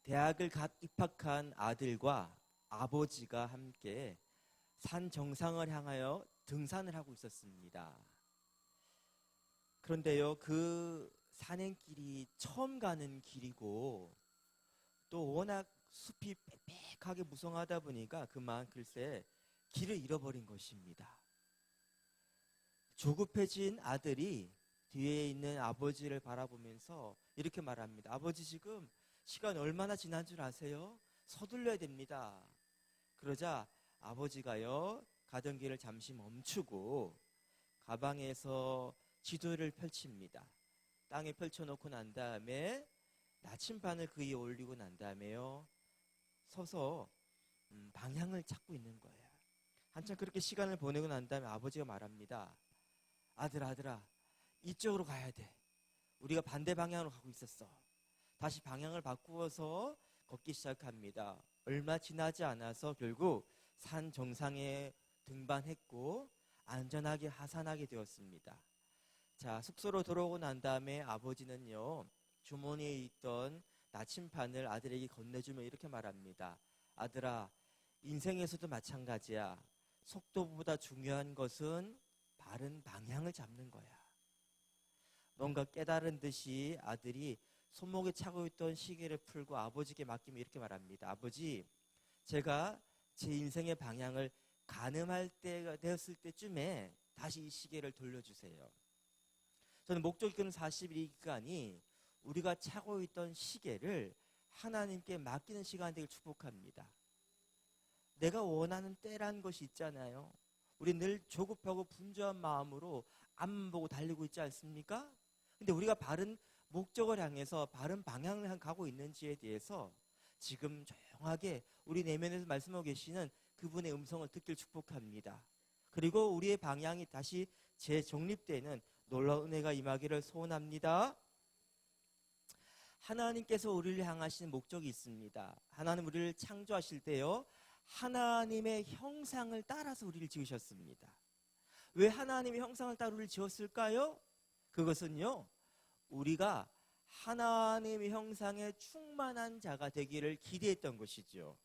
대학을 갓 입학한 아들과 아버지가 함께 산 정상을 향하여 등산을 하고 있었습니다. 그런데요, 그 산행길이 처음 가는 길이고 또 워낙 숲이 빽빽하게 무성하다 보니까 그만 글쎄 길을 잃어버린 것입니다. 조급해진 아들이 뒤에 있는 아버지를 바라보면서 이렇게 말합니다. 아버지, 지금 시간 얼마나 지난 줄 아세요? 서둘러야 됩니다. 그러자 아버지가요, 가던 길을 잠시 멈추고 가방에서 지도를 펼칩니다. 땅에 펼쳐놓고 난 다음에 나침반을 그 위에 올리고 난 다음에요, 서서 방향을 찾고 있는 거예요. 한참 그렇게 시간을 보내고 난 다음에 아버지가 말합니다. 아들아, 이쪽으로 가야 돼. 우리가 반대 방향으로 가고 있었어. 다시 방향을 바꾸어서 걷기 시작합니다. 얼마 지나지 않아서 결국 산 정상에 등반했고 안전하게 하산하게 되었습니다. 자, 숙소로 돌아오고 난 다음에 아버지는요, 주머니에 있던 나침반을 아들에게 건네주며 이렇게 말합니다. 아들아, 인생에서도 마찬가지야. 속도보다 중요한 것은 바른 방향을 잡는 거야. 뭔가 깨달은 듯이 아들이 손목에 차고 있던 시계를 풀고 아버지께 맡기며 이렇게 말합니다. 아버지, 제가 제 인생의 방향을 가늠할 때가 되었을 때쯤에 다시 이 시계를 돌려주세요. 저는 목적이 큰 41기간이 우리가 차고 있던 시계를 하나님께 맡기는 시간 되길 축복합니다. 내가 원하는 때란 것이 있잖아요. 우리 늘 조급하고 분주한 마음으로 앞만 보고 달리고 있지 않습니까? 근데 우리가 바른 목적을 향해서 바른 방향을 가고 있는지에 대해서 지금 조용하게 우리 내면에서 말씀하고 계시는 그분의 음성을 듣길 축복합니다. 그리고 우리의 방향이 다시 재정립되는 놀라운 은혜가 임하기를 소원합니다. 하나님께서 우리를 향하신 목적이 있습니다. 하나님 우리를 창조하실 때요, 하나님의 형상을 따라서 우리를 지으셨습니다. 왜 하나님의 형상을 따라 우리를 지었을까요? 그것은요, 우리가 하나님의 형상에 충만한 자가 되기를 기대했던 것이죠.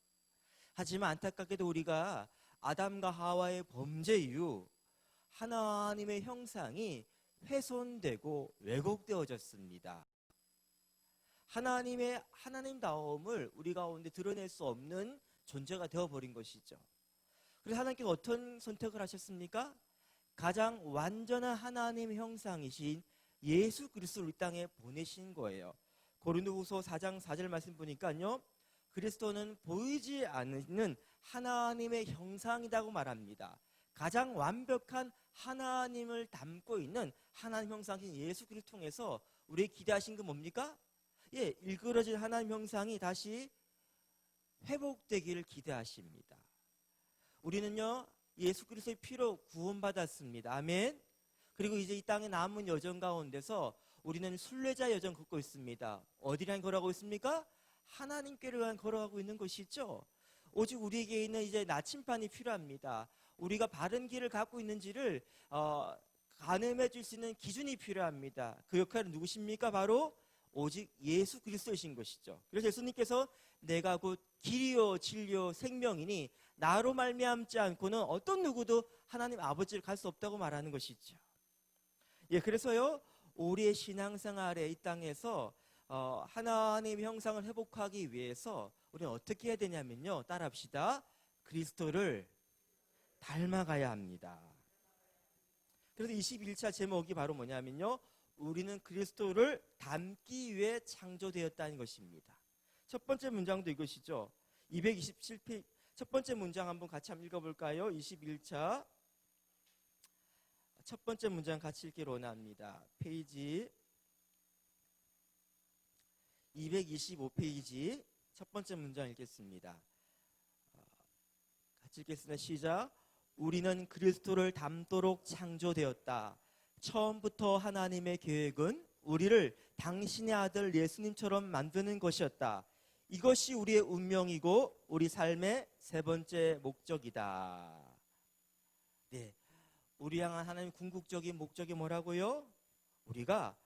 하지만 안타깝게도 우리가 아담과 하와의 범죄 이후 하나님의 형상이 훼손되고 왜곡되어졌습니다. 하나님다움을 우리 가운데 드러낼 수 없는 존재가 되어버린 것이죠. 그래서 하나님께서 어떤 선택을 하셨습니까? 가장 완전한 하나님의 형상이신 예수 그리스도를 이 땅에 보내신 거예요. 고린도후서 4장 4절 말씀 보니까요, 그리스도는 보이지 않는 하나님의 형상이라고 말합니다. 가장 완벽한 하나님을 담고 있는 하나님 형상인 예수 그리스도를 통해서 우리에게 기대하신 건 뭡니까? 일그러진 하나님 형상이 다시 회복되기를 기대하십니다. 우리는요, 예수 그리스도의 피로 구원받았습니다. 아멘. 그리고 이제 이 땅에 남은 여정 가운데서 우리는 순례자 여정 걷고 있습니다. 어디를 걸어가고 있습니까? 하나님께를 위한 걸어가고 있는 것이죠. 오직 우리에게 있는 이제 나침반이 필요합니다. 우리가 바른 길을 갖고 있는지를 가늠해 줄 수 있는 기준이 필요합니다. 그 역할은 누구십니까? 바로 오직 예수 그리스도이신 것이죠. 그래서 예수님께서 내가 곧 길이요 진리요 생명이니 나로 말미암지 않고는 어떤 누구도 하나님 아버지를 갈 수 없다고 말하는 것이죠. 그래서요, 우리의 신앙생활에 이 땅에서 하나님의 형상을 회복하기 위해서 우리는 어떻게 해야 되냐면요, 따라합시다. 그리스도를 닮아가야 합니다. 그래서 21차 제목이 바로 뭐냐면요, 우리는 그리스도를 닮기 위해 창조되었다는 것입니다. 첫 번째 문장도 이것이죠. 227페이지 첫 번째 문장 한번 같이 한번 읽어볼까요? 21차 첫 번째 문장 같이 읽기를 원합니다. 페이지 225페이지 첫 번째 문장 읽겠습니다. 같이 읽겠습니다. 시작. 우리는 그리스도를 닮도록 창조되었다. 처음부터 하나님의 계획은 우리를 당신의 아들 예수님처럼 만드는 것이었다. 이것이 우리의 운명이고 우리 삶의 세 번째 목적이다. 네, 우리 향한 하나님의 궁극적인 목적이 뭐라고요? 우리가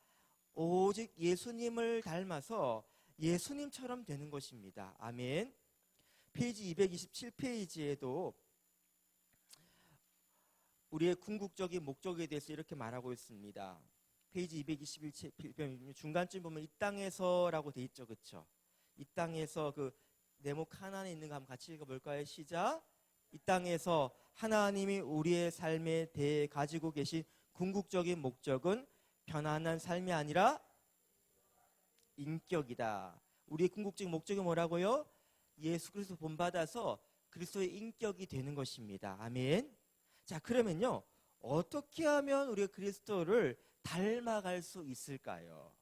오직 예수님을 닮아서 예수님처럼 되는 것입니다. 아멘. 페이지 227페이지에도 우리의 궁극적인 목적에 대해서 이렇게 말하고 있습니다. 페이지 221 중간쯤 보면 이 땅에서라고 돼 있죠, 그렇죠? 이 땅에서 그 네모 하나에 있는 거 한번 같이 읽어볼까요? 시작. 이 땅에서 하나님이 우리의 삶에 대해 가지고 계신 궁극적인 목적은 편안한 삶이 아니라 인격이다. 우리의 궁극적인 목적이 뭐라고요? 예수 그리스도 본받아서 그리스도의 인격이 되는 것입니다. 아멘. 자, 그러면요, 어떻게 하면 우리가 그리스도를 닮아갈 수 있을까요?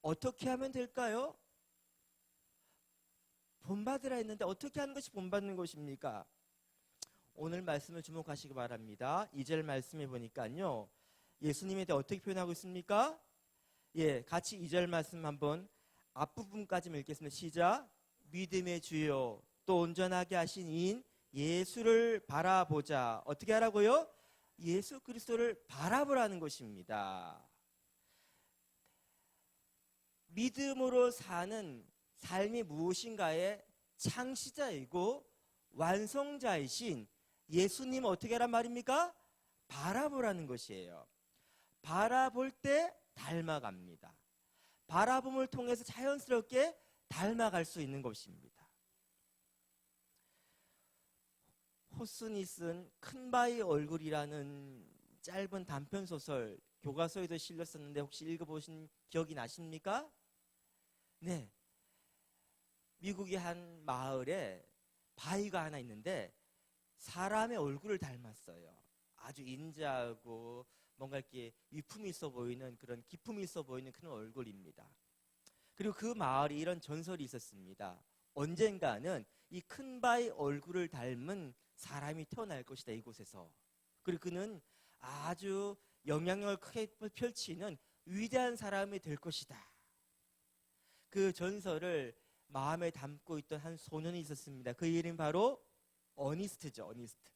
어떻게 하면 될까요? 본받으라 했는데 어떻게 하는 것이 본받는 것입니까? 오늘 말씀을 주목하시기 바랍니다. 2절 말씀해 보니까요, 예수님에 대해 어떻게 표현하고 있습니까? 예, 같이 2절 말씀 한번 앞부분까지 읽겠습니다. 시작. 믿음의 주요 또 온전하게 하신 이인 예수를 바라보자. 어떻게 하라고요? 예수 그리스도를 바라보라는 것입니다. 믿음으로 사는 삶이 무엇인가의 창시자이고 완성자이신 예수님 어떻게 하란 말입니까? 바라보라는 것이에요. 바라볼 때 닮아갑니다. 바라봄을 통해서 자연스럽게 닮아갈 수 있는 것입니다. 호슨이 쓴 큰바의 얼굴이라는 짧은 단편소설 교과서에도 실렸었는데 혹시 읽어보신 기억이 나십니까? 네. 미국의 한 마을에 바위가 하나 있는데 사람의 얼굴을 닮았어요. 아주 인자하고 뭔가 이렇게 위품이 있어 보이는 그런 기품이 있어 보이는 그런 얼굴입니다. 그리고 그 마을에 이런 전설이 있었습니다. 언젠가는 이 큰 바위 얼굴을 닮은 사람이 태어날 것이다, 이곳에서. 그리고 그는 아주 영향력을 크게 펼치는 위대한 사람이 될 것이다. 그 전설을 마음에 담고 있던 한 소년이 있었습니다. 그 이름이 바로 어니스트죠. 어니스트.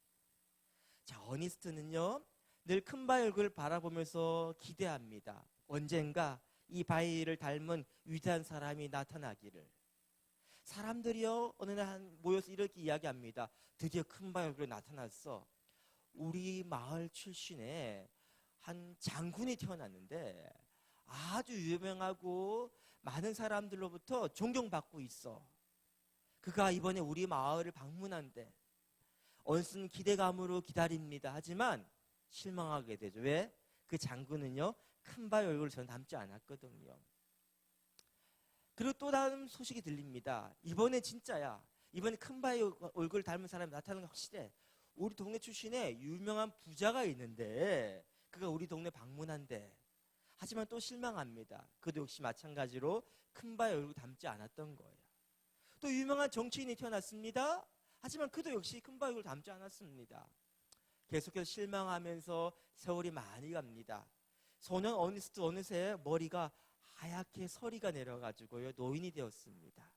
자, 어니스트는요, 늘 큰 바위 얼굴을 바라보면서 기대합니다. 언젠가 이 바위를 닮은 위대한 사람이 나타나기를. 사람들이요, 어느 날 모여서 이렇게 이야기합니다. 드디어 큰 바위 얼굴이 나타났어. 우리 마을 출신의 한 장군이 태어났는데 아주 유명하고 많은 사람들로부터 존경받고 있어. 그가 이번에 우리 마을을 방문한대. 언슨 기대감으로 기다립니다. 하지만 실망하게 되죠. 왜? 그 장군은요, 큰 바위 얼굴을 전 닮지 않았거든요. 그리고 또 다른 소식이 들립니다. 이번에 진짜야. 이번에 큰 바위 얼굴을 닮은 사람이 나타나는 게 확실해. 우리 동네 출신에 유명한 부자가 있는데 그가 우리 동네 방문한대. 하지만 또 실망합니다. 그도 역시 마찬가지로 큰 바위 얼굴 닮지 않았던 거예요. 또 유명한 정치인이 태어났습니다. 하지만 그도 역시 큰 바위 얼굴 닮지 않았습니다. 계속해서 실망하면서 세월이 많이 갑니다. 소년 어니스트 어느새 머리가 하얗게 서리가 내려가지고요, 노인이 되었습니다.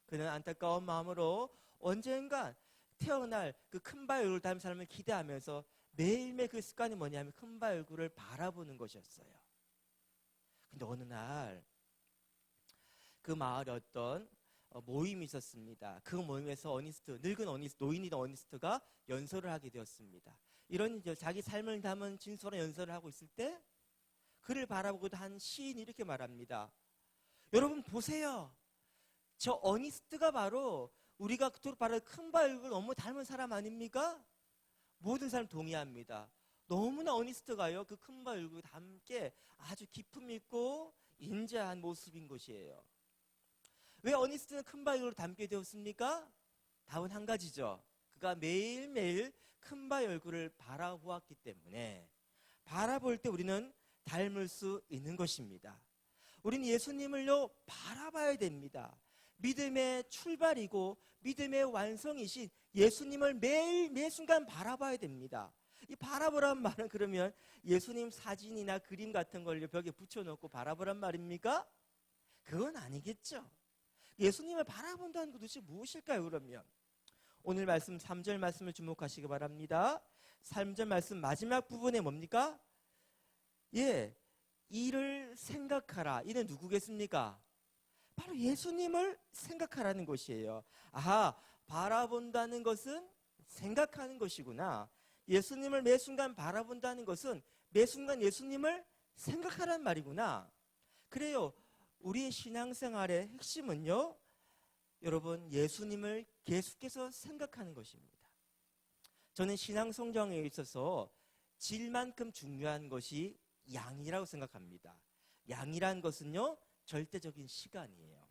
그는 안타까운 마음으로 언젠가 태어날 그 큰 바위 얼굴 닮은 사람을 기대하면서 매일매일 그 습관이 뭐냐면 큰 바위 얼굴을 바라보는 것이었어요. 근데 어느 날 그 마을에 어떤 모임이 있었습니다. 그 모임에서 어니스트, 늙은 어니스트, 노인이던 어니스트가 연설을 하게 되었습니다. 이런 자기 삶을 담은 진솔한 연설을 하고 있을 때 그를 바라보고도 한 시인이 이렇게 말합니다. 여러분 보세요. 저 어니스트가 바로 우리가 그토록 바라는 큰 바위 얼굴 너무 닮은 사람 아닙니까? 모든 사람 동의합니다. 너무나 어니스트가요, 그 큰 바위 얼굴 닮게 아주 기품 있고 인자한 모습인 것이에요. 왜 어니스트는 큰 바위 얼굴을 닮게 되었습니까? 답은 한 가지죠. 그가 매일매일 큰 바위 얼굴을 바라보았기 때문에 바라볼 때 우리는 닮을 수 있는 것입니다. 우리는 예수님을요, 바라봐야 됩니다. 믿음의 출발이고 믿음의 완성이신 예수님을 매일 매 순간 바라봐야 됩니다. 이 바라보란 말은 그러면 예수님 사진이나 그림 같은 걸 벽에 붙여놓고 바라보란 말입니까? 그건 아니겠죠. 예수님을 바라본다는 것 도대체 무엇일까요, 그러면? 오늘 말씀 3절 말씀을 주목하시기 바랍니다. 3절 말씀 마지막 부분에 뭡니까? 예, 이를 생각하라. 이는 누구겠습니까? 바로 예수님을 생각하라는 것이에요. 아하, 바라본다는 것은 생각하는 것이구나. 예수님을 매 순간 바라본다는 것은 매 순간 예수님을 생각하라는 말이구나. 그래요. 우리의 신앙생활의 핵심은요, 여러분, 예수님을 계속해서 생각하는 것입니다. 저는 신앙 성장에 있어서 질만큼 중요한 것이 양이라고 생각합니다. 양이란 것은요, 절대적인 시간이에요.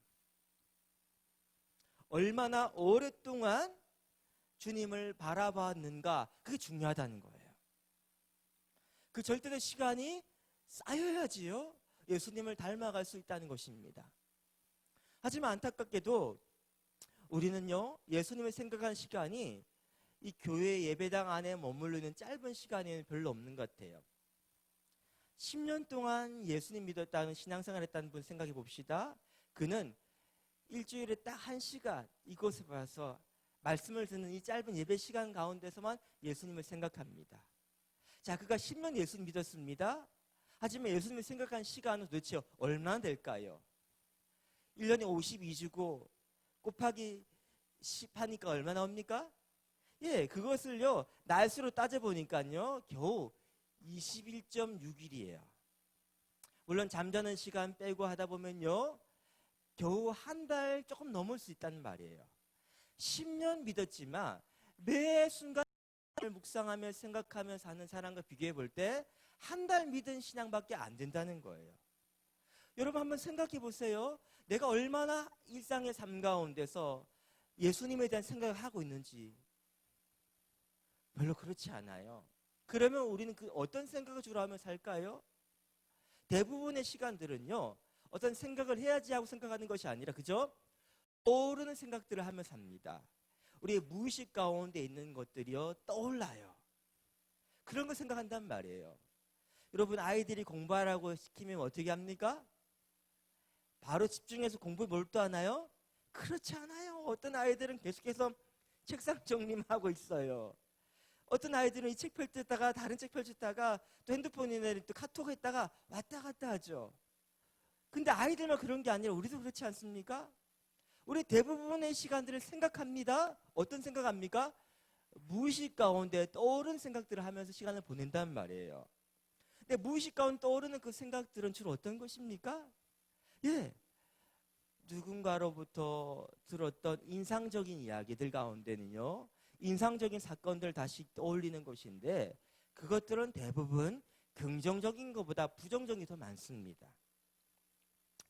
얼마나 오랫동안 주님을 바라봤는가, 그게 중요하다는 거예요. 그 절대적 시간이 쌓여야지요, 예수님을 닮아갈 수 있다는 것입니다. 하지만 안타깝게도 우리는요, 예수님을 생각하는 시간이 이 교회 예배당 안에 머무르는 짧은 시간에는 별로 없는 것 같아요. 10년 동안 예수님 믿었다는, 신앙생활 했다는 분 생각해 봅시다. 그는 일주일에 딱 1시간 이곳에 와서 말씀을 듣는 이 짧은 예배 시간 가운데서만 예수님을 생각합니다. 자, 그가 10년 예수님 믿었습니다. 하지만 예수님을 생각한 시간은 도대체 얼마나 될까요? 1년에 52주고 곱하기 10 하니까 얼마 나옵니까? 예, 그것을요, 날수로 따져보니까요, 겨우 21.6일이에요. 물론 잠자는 시간 빼고 하다 보면요, 겨우 한 달 조금 넘을 수 있다는 말이에요. 10년 믿었지만 매 순간 묵상하며 생각하며 사는 사람과 비교해 볼 때 한 달 믿은 신앙밖에 안 된다는 거예요. 여러분 한번 생각해 보세요. 내가 얼마나 일상의 삶 가운데서 예수님에 대한 생각을 하고 있는지. 별로 그렇지 않아요. 그러면 우리는 그 어떤 생각을 주로 하며 살까요? 대부분의 시간들은요, 어떤 생각을 해야지 하고 생각하는 것이 아니라, 그죠? 떠오르는 생각들을 하며 삽니다. 우리의 무의식 가운데 있는 것들이요, 떠올라요. 그런 걸 생각한단 말이에요. 여러분, 아이들이 공부하라고 시키면 어떻게 합니까? 바로 집중해서 공부에 몰두하나요? 그렇지 않아요. 어떤 아이들은 계속해서 책상 정리하고 있어요. 어떤 아이들은 이 책 펼쳤다가 다른 책 펼쳤다가 또 핸드폰이나 또 카톡 했다가 왔다 갔다 하죠. 근데 아이들만 그런 게 아니라 우리도 그렇지 않습니까? 우리 대부분의 시간들을 생각합니다. 어떤 생각합니까? 무의식 가운데 떠오르는 생각들을 하면서 시간을 보낸단 말이에요. 근데 무의식 가운데 떠오르는 그 생각들은 주로 어떤 것입니까? 예, 누군가로부터 들었던 인상적인 이야기들 가운데는요, 인상적인 사건들 다시 떠올리는 것인데, 그것들은 대부분 긍정적인 것보다 부정적인 게 더 많습니다.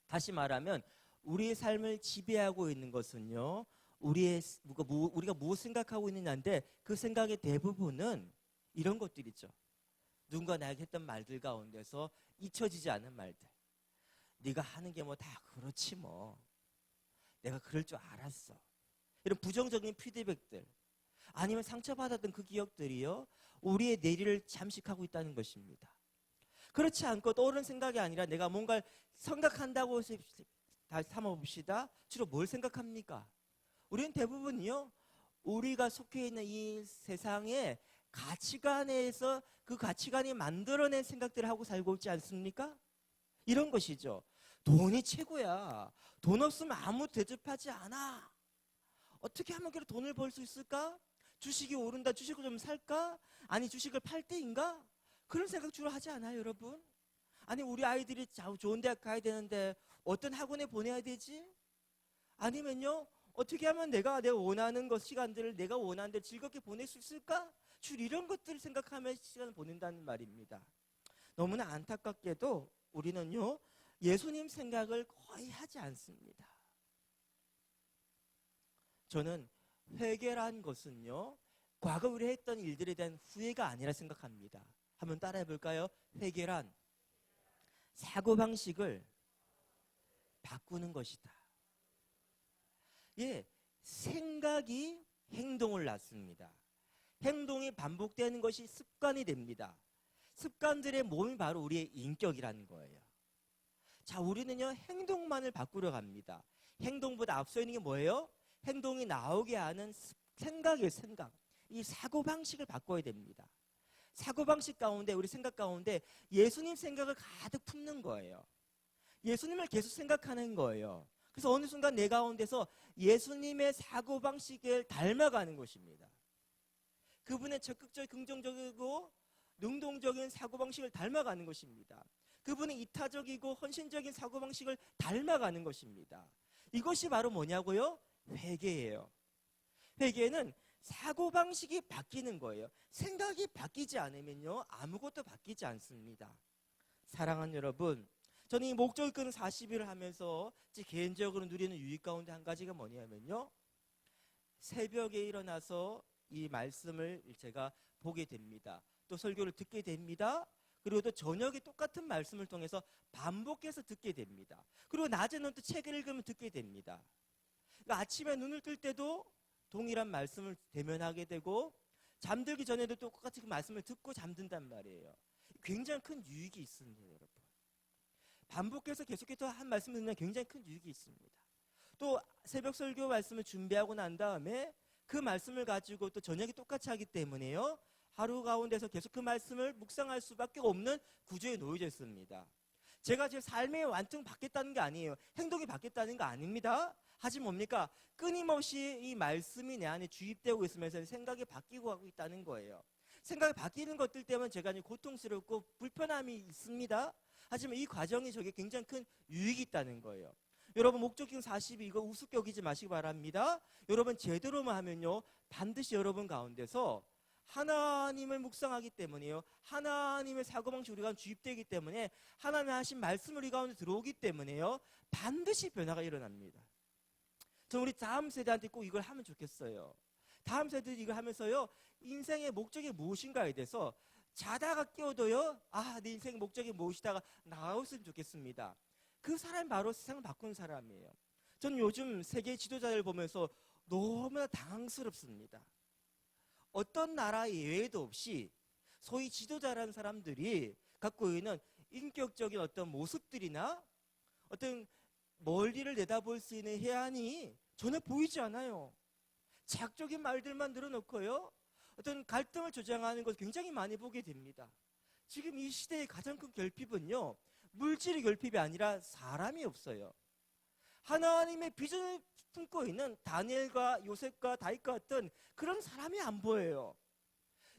다시 말하면 우리의 삶을 지배하고 있는 것은요, 우리가 무엇 생각하고 있느냐인데, 그 생각의 대부분은 이런 것들이죠. 누군가 나에게 했던 말들 가운데서 잊혀지지 않은 말들. 네가 하는 게 뭐 다 그렇지 뭐. 내가 그럴 줄 알았어. 이런 부정적인 피드백들. 아니면 상처받았던 그 기억들이요, 우리의 내리를 잠식하고 있다는 것입니다. 그렇지 않고 떠오르는 생각이 아니라 내가 뭔가를 생각한다고 삼아봅시다. 주로 뭘 생각합니까? 우리는 대부분이요, 우리가 속해 있는 이 세상의 가치관에서 그 가치관이 만들어낸 생각들을 하고 살고 있지 않습니까? 이런 것이죠. 돈이 최고야. 돈 없으면 아무도 대접하지 않아. 어떻게 하면 그렇게 돈을 벌 수 있을까? 주식이 오른다. 주식을 좀 살까? 아니, 주식을 팔 때인가? 그런 생각 주로 하지 않아요, 여러분? 아니, 우리 아이들이 좋은 대학 가야 되는데 어떤 학원에 보내야 되지? 아니면요, 어떻게 하면 내가 원하는 것, 시간들을 내가 원하는 대로 즐겁게 보낼 수 있을까? 주로 이런 것들을 생각하며 시간을 보낸다는 말입니다. 너무나 안타깝게도 우리는요, 예수님 생각을 거의 하지 않습니다. 저는 회개란 것은요, 과거 우리 했던 일들에 대한 후회가 아니라 생각합니다. 한번 따라해 볼까요? 회개란 사고방식을 바꾸는 것이다. 예, 생각이 행동을 낳습니다. 행동이 반복되는 것이 습관이 됩니다. 습관들의 몸이 바로 우리의 인격이라는 거예요. 자, 우리는요, 행동만을 바꾸려 합니다. 행동보다 앞서 있는 게 뭐예요? 행동이 나오게 하는 생각이에요, 생각. 이 사고방식을 바꿔야 됩니다. 사고방식 가운데, 우리 생각 가운데 예수님 생각을 가득 품는 거예요. 예수님을 계속 생각하는 거예요. 그래서 어느 순간 내 가운데서 예수님의 사고방식을 닮아가는 것입니다. 그분의 적극적, 긍정적이고 능동적인 사고방식을 닮아가는 것입니다. 그분의 이타적이고 헌신적인 사고방식을 닮아가는 것입니다. 이것이 바로 뭐냐고요? 회개예요. 회개는 사고방식이 바뀌는 거예요. 생각이 바뀌지 않으면요, 아무것도 바뀌지 않습니다. 사랑하는 여러분, 저는 이 목적 이끄는 40일을 하면서 제 개인적으로 누리는 유익 가운데 한 가지가 뭐냐면요, 새벽에 일어나서 이 말씀을 제가 보게 됩니다. 또 설교를 듣게 됩니다. 그리고 또 저녁에 똑같은 말씀을 통해서 반복해서 듣게 됩니다. 그리고 낮에는 또 책을 읽으면 듣게 됩니다. 그러니까 아침에 눈을 뜰 때도 동일한 말씀을 대면하게 되고, 잠들기 전에도 똑같이 그 말씀을 듣고 잠든단 말이에요. 굉장히 큰 유익이 있습니다, 여러분. 반복해서 계속해서 한 말씀을 듣는 굉장히 큰 유익이 있습니다. 또 새벽 설교 말씀을 준비하고 난 다음에 그 말씀을 가지고 또 저녁에 똑같이 하기 때문에요, 하루 가운데서 계속 그 말씀을 묵상할 수밖에 없는 구조에 놓여져 있습니다. 제가 제 삶의 완전 바뀌었다는 게 아니에요. 행동이 바뀌었다는 거 아닙니다. 하지만 뭡니까? 끊임없이 이 말씀이 내 안에 주입되고 있으면서 생각이 바뀌고 가고 있다는 거예요. 생각이 바뀌는 것들 때문에 제가 고통스럽고 불편함이 있습니다. 하지만 이 과정이 저게 굉장히 큰 유익이 있다는 거예요. 여러분, 목적인 40이 이거 우습게 여기지 마시기 바랍니다. 여러분 제대로만 하면요, 반드시 여러분 가운데서 하나님을 묵상하기 때문에요, 하나님의 사고방식 우리가 주입되기 때문에 하나님 하신 말씀을 우리 가운데 들어오기 때문에요, 반드시 변화가 일어납니다. 저는 우리 다음 세대한테 꼭 이걸 하면 좋겠어요. 다음 세대들이 이걸 하면서요, 인생의 목적이 무엇인가에 대해서 자다가 깨어도요, 내 인생의 목적이 무엇이다가 나왔으면 좋겠습니다. 그 사람이 바로 세상을 바꾸는 사람이에요. 저는 요즘 세계 지도자를 보면서 너무나 당황스럽습니다. 어떤 나라 예외도 없이 소위 지도자라는 사람들이 갖고 있는 인격적인 어떤 모습들이나 어떤 멀리를 내다볼 수 있는 해안이 전혀 보이지 않아요. 자학적인 말들만 늘어놓고요, 어떤 갈등을 조장하는 것을 굉장히 많이 보게 됩니다. 지금 이 시대의 가장 큰 결핍은요, 물질의 결핍이 아니라 사람이 없어요. 하나님의 비전을 품고 있는 다니엘과 요셉과 다윗과 같은 그런 사람이 안 보여요.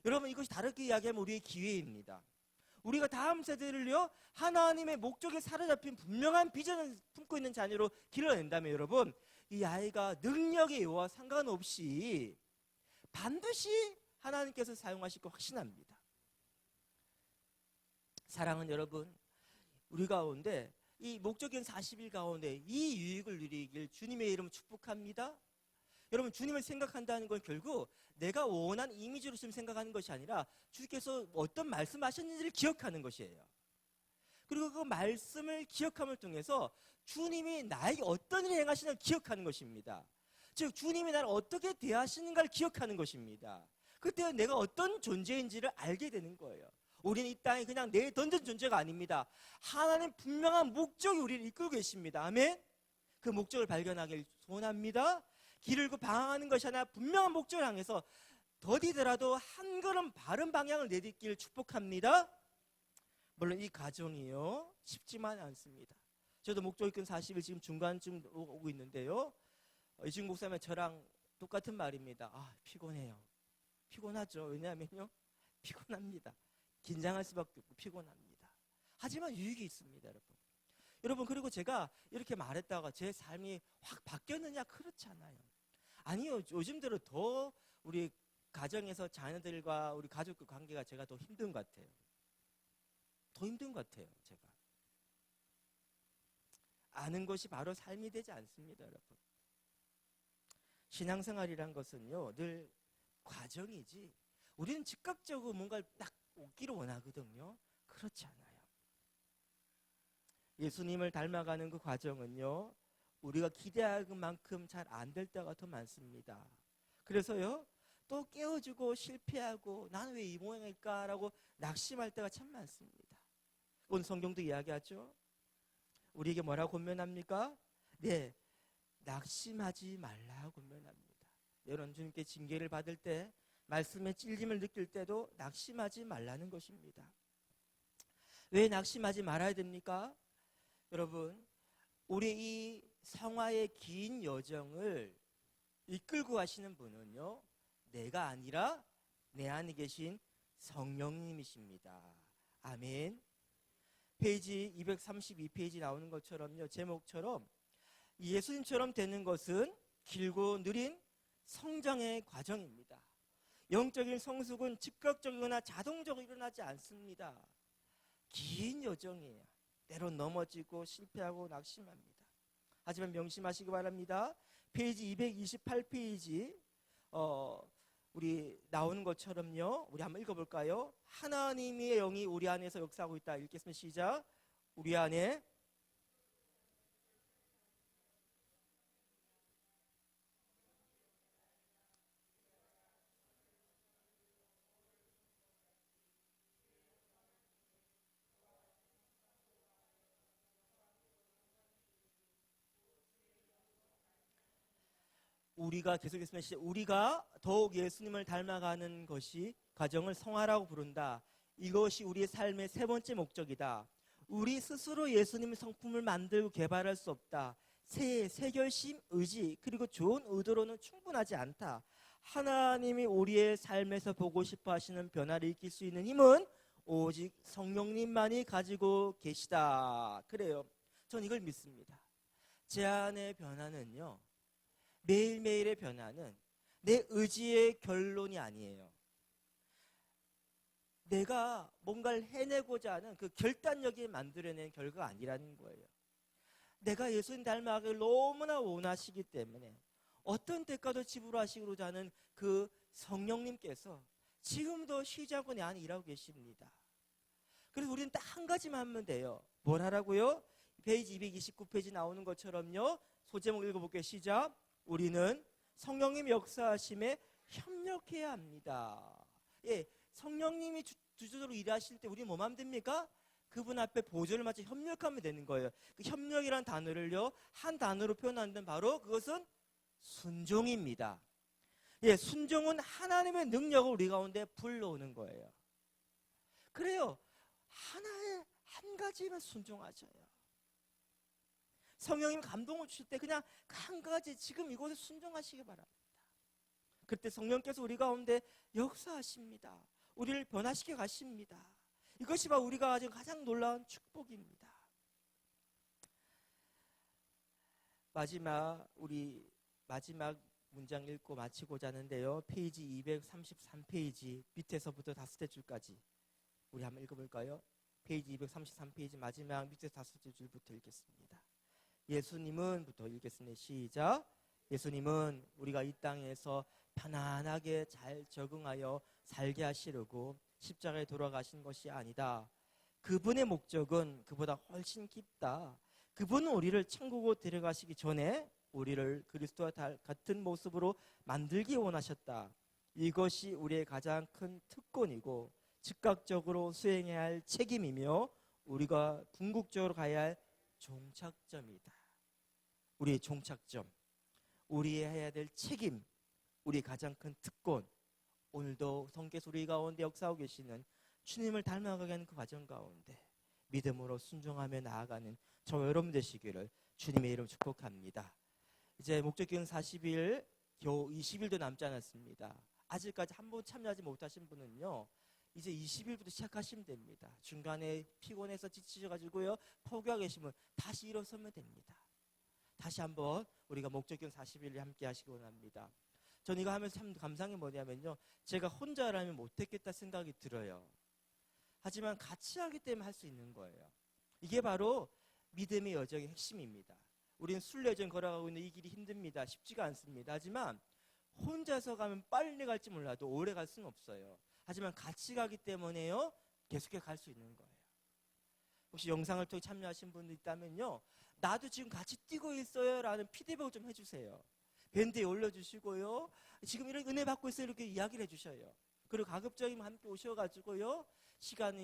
여러분, 이것이 다르게 이야기하면 우리의 기회입니다. 우리가 다음 세대를요, 하나님의 목적에 사로잡힌 분명한 비전을 품고 있는 자녀로 길러낸다면 여러분, 이 아이가 능력의 여와 상관없이 반드시 하나님께서 사용하실 거 확신합니다. 사랑하는 여러분, 우리 가운데 이 목적인 40일 가운데 이 유익을 누리길 주님의 이름으로 축복합니다. 여러분, 주님을 생각한다는 건 결국 내가 원한 이미지로 좀 생각하는 것이 아니라 주께서 어떤 말씀하셨는지를 기억하는 것이에요. 그리고 그 말씀을 기억함을 통해서 주님이 나에게 어떤 일을 행하시는지를 기억하는 것입니다. 즉 주님이 나를 어떻게 대하시는가를 기억하는 것입니다. 그때 내가 어떤 존재인지를 알게 되는 거예요. 우리는 이 땅에 그냥 내던진 존재가 아닙니다. 하나님 분명한 목적이 우리를 이끌고 계십니다. 아멘. 그 목적을 발견하길 소원합니다. 길을 잃고 방황하는 것이 아니라 분명한 목적을 향해서 더디더라도 한 걸음 바른 방향을 내딛기를 축복합니다. 물론 이 과정이요, 쉽지만 않습니다. 저도 목적 이끈 40일 지금 중간쯤 오고 있는데요, 이중 목사님 저랑 똑같은 말입니다. 피곤해요. 피곤하죠. 왜냐하면요, 피곤합니다. 긴장할 수밖에 없고 피곤합니다. 하지만 유익이 있습니다, 여러분. 여러분, 그리고 제가 이렇게 말했다가 제 삶이 확 바뀌었느냐? 그렇지 않아요. 아니요, 요즘 들어 더 우리 가정에서 자녀들과 우리 가족과 관계가 제가 더 힘든 것 같아요. 더 힘든 것 같아요, 제가. 아는 것이 바로 삶이 되지 않습니다, 여러분. 신앙생활이란 것은요, 늘 과정이지 우리는 즉각적으로 뭔가를 딱 얻기를 원하거든요. 그렇지 않아요. 예수님을 닮아가는 그 과정은요, 우리가 기대할 만큼 잘 안 될 때가 더 많습니다. 그래서요, 또 깨어지고 실패하고 나는 왜 이 모양일까라고 낙심할 때가 참 많습니다. 오늘 성경도 이야기하죠. 우리에게 뭐라고 권면합니까? 네, 낙심하지 말라고 권면합니다. 여러분, 주님께 징계를 받을 때, 말씀의 찔림을 느낄 때도 낙심하지 말라는 것입니다. 왜 낙심하지 말아야 됩니까? 여러분, 우리 이 성화의 긴 여정을 이끌고 가시는 분은요, 내가 아니라 내 안에 계신 성령님이십니다. 아멘. 페이지 232페이지 나오는 것처럼요, 제목처럼 예수님처럼 되는 것은 길고 느린 성장의 과정입니다. 영적인 성숙은 즉각적이거나 자동적으로 일어나지 않습니다. 긴 여정이에요. 때론 넘어지고 실패하고 낙심합니다. 하지만 명심하시기 바랍니다. 페이지 228페이지 우리 나오는 것처럼요, 우리 한번 읽어볼까요? 하나님의 영이 우리 안에서 역사하고 있다. 읽겠습니다. 시작. 우리 안에 우리가 계속했으면 우리가 더욱 예수님을 닮아가는 것이 과정을 성화라고 부른다. 이것이 우리의 삶의 세 번째 목적이다. 우리 스스로 예수님의 성품을 만들고 개발할 수 없다. 새 결심, 의지, 그리고 좋은 의도로는 충분하지 않다. 하나님이 우리의 삶에서 보고 싶어 하시는 변화를 일으킬 수 있는 힘은 오직 성령님만이 가지고 계시다. 그래요. 전 이걸 믿습니다. 제 안의 변화는요, 매일매일의 변화는 내 의지의 결론이 아니에요. 내가 뭔가를 해내고자 하는 그 결단력이 만들어낸 결과가 아니라는 거예요. 내가 예수님 닮아가기를 너무나 원하시기 때문에 어떤 대가도 지불하시고자 하는 그 성령님께서 지금도 쉬지 않고 내 안에 일하고 계십니다. 그래서 우리는 딱 한 가지만 하면 돼요. 뭘 하라고요? 페이지 229페이지 나오는 것처럼요, 소제목 읽어볼게요. 시작. 우리는 성령님 역사하심에 협력해야 합니다. 예, 성령님이 주도적으로 일하실 때 우리는 뭐만 하면 됩니까? 그분 앞에 보조를 맞춰 협력하면 되는 거예요. 그 협력이라는 단어를요, 한 단어로 표현하는 바로 그것은 순종입니다. 예, 순종은 하나님의 능력을 우리 가운데 불러오는 거예요. 그래요. 하나의 한 가지만 순종하셔요. 성령님 감동을 주실 때 그냥 한 가지 지금 이곳에 순종하시기 바랍니다. 그때 성령께서 우리 가운데 역사하십니다. 우리를 변화시켜 가십니다. 이것이 바로 우리가 가진 가장 놀라운 축복입니다. 우리 마지막 문장 읽고 마치고자 하는데요, 페이지 233페이지 밑에서부터 다섯째 줄까지 우리 한번 읽어볼까요? 페이지 233페이지 마지막 밑에 다섯째 줄부터 읽겠습니다. 예수님은부터 읽겠습니다. 시작. 예수님은 우리가 이 땅에서 편안하게 잘 적응하여 살게 하시려고 십자가에 돌아가신 것이 아니다. 그분의 목적은 그보다 훨씬 깊다. 그분은 우리를 천국으로 데려가시기 전에 우리를 그리스도와 같은 모습으로 만들기 원하셨다. 이것이 우리의 가장 큰 특권이고 즉각적으로 수행해야 할 책임이며 우리가 궁극적으로 가야 할 종착점이다. 우리의 종착점, 우리 해야 될 책임, 우리의 가장 큰 특권. 오늘도 성께서 우리 가운데 역사하고 계시는 주님을 닮아가게 하는 그 과정 가운데 믿음으로 순종하며 나아가는 저와 여러분 되시기를 주님의 이름 축복합니다. 이제 목적기간 40일, 겨우 20일도 남지 않았습니다. 아직까지 한 번 참여하지 못하신 분은요, 이제 20일부터 시작하시면 됩니다. 중간에 피곤해서 지치셔가지고요, 포기하고 계시면 다시 일어서면 됩니다. 다시 한번 우리가 목적기간 40일을 함께 하시기 원합니다. 저는 이거 하면서 참 감사한 게 뭐냐면요, 제가 혼자라면 못했겠다 생각이 들어요. 하지만 같이 하기 때문에 할 수 있는 거예요. 이게 바로 믿음의 여정의 핵심입니다. 우리는 순례여정 걸어가고 있는 이 길이 힘듭니다. 쉽지가 않습니다. 하지만 혼자서 가면 빨리 갈지 몰라도 오래 갈 수는 없어요. 하지만 같이 가기 때문에요, 계속해 갈 수 있는 거예요. 혹시 영상을 통해 참여하신 분들 있다면요, 나도 지금 같이 뛰고 있어요 라는 피드백을 좀 해주세요. 밴드에 올려주시고요, 지금 이런 은혜 받고 있어요 이렇게 이야기를 해주셔요. 그리고 가급적이면 함께 오셔가지고요, 시간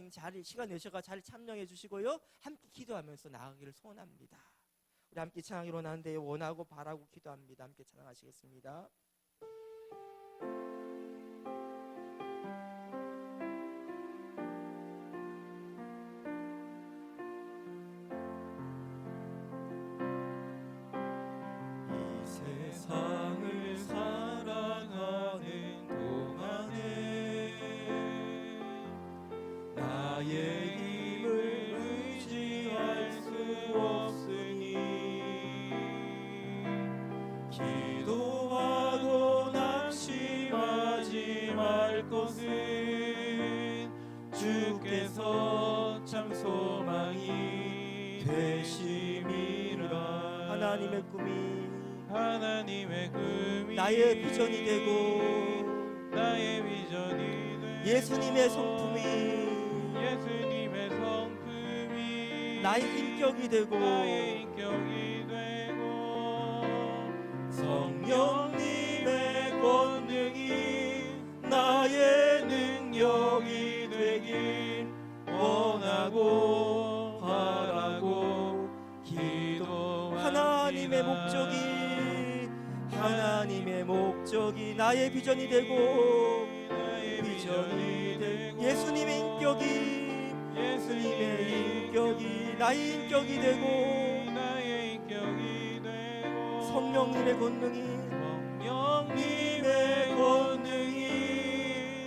내셔가 자리 참여해 주시고요, 함께 기도하면서 나아가기를 소원합니다. 우리 함께 찬양하기로 원하는데 원하고 바라고 기도합니다. 함께 찬양하시겠습니다. 세상을 사랑하는 동안에 나의 힘을 의지할 수 없으니 기도하고 낙심하지 말 것은 주께서 참 소망이 되심이라. 하나님의 꿈이 나의 비전이 되고 예수님의 성품이 나의 인격이 되고 성령님의 권능이 나의 능력이 되길 원하고 바라고 하나님의 목적이 나의 비전이 되고 예수님의 인격이 나의 인격이 되고 성령님의 권능이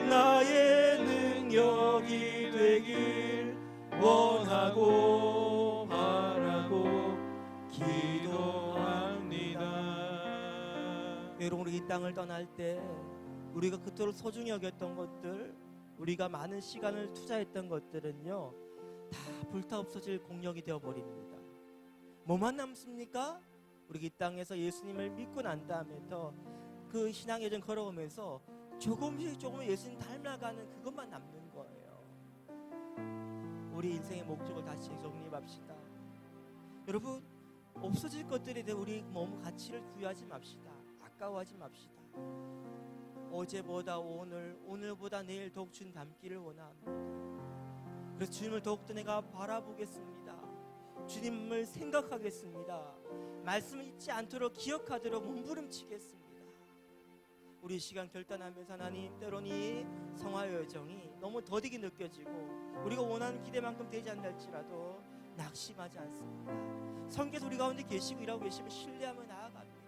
나의 능력이 되길 원하고 바라고 기도합니다. 여러분, 우리 이 땅을 떠날 때 우리가 그토록 소중히 여겼던 것들, 우리가 많은 시간을 투자했던 것들은요, 다 불타없어질 공력이 되어버립니다. 뭐만 남습니까? 우리 이 땅에서 예수님을 믿고 난 다음에도 그 신앙 여정 걸어오면서 조금씩 예수님 닮아가는 그것만 남는 거예요. 우리 인생의 목적을 다시 정립합시다. 여러분, 없어질 것들에 대해 우리 몸 가치를 부여하지 맙시다. 아까워하지 맙시다. 어제보다 오늘보다 내일 더욱 주님 닮기를 원합니다. 그래서 주님을 더욱더 내가 바라보겠습니다. 주님을 생각하겠습니다. 말씀을 잊지 않도록 기억하도록 몸부림치겠습니다. 우리 시간 결단하면서 하나님, 때로는 이 성화 여정이 너무 더디게 느껴지고 우리가 원하는 기대만큼 되지 않나 할지라도 낙심하지 않습니다. 성께서 우리 가운데 계시고 일하고 계시면 신뢰하며 나아갑니다.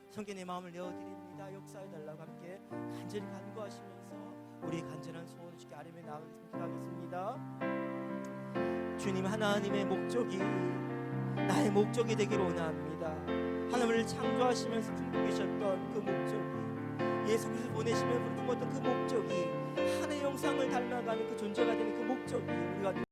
성께 내 마음을 내어드립니다. 역사해달라고 함께 간절히 간구하시면서 우리의 간절한 소원을 주께 아뢰며 나아가겠습니다. 주님, 하나님의 목적이 나의 목적이 되기를 원합니다. 하나님을 창조하시면서 품고 계셨던 그 목적이, 예수 그리스도 보내시면서 품었던 그 목적이, 하나의 형상을 닮아가는 그 존재가 되는 그 목적이 우리가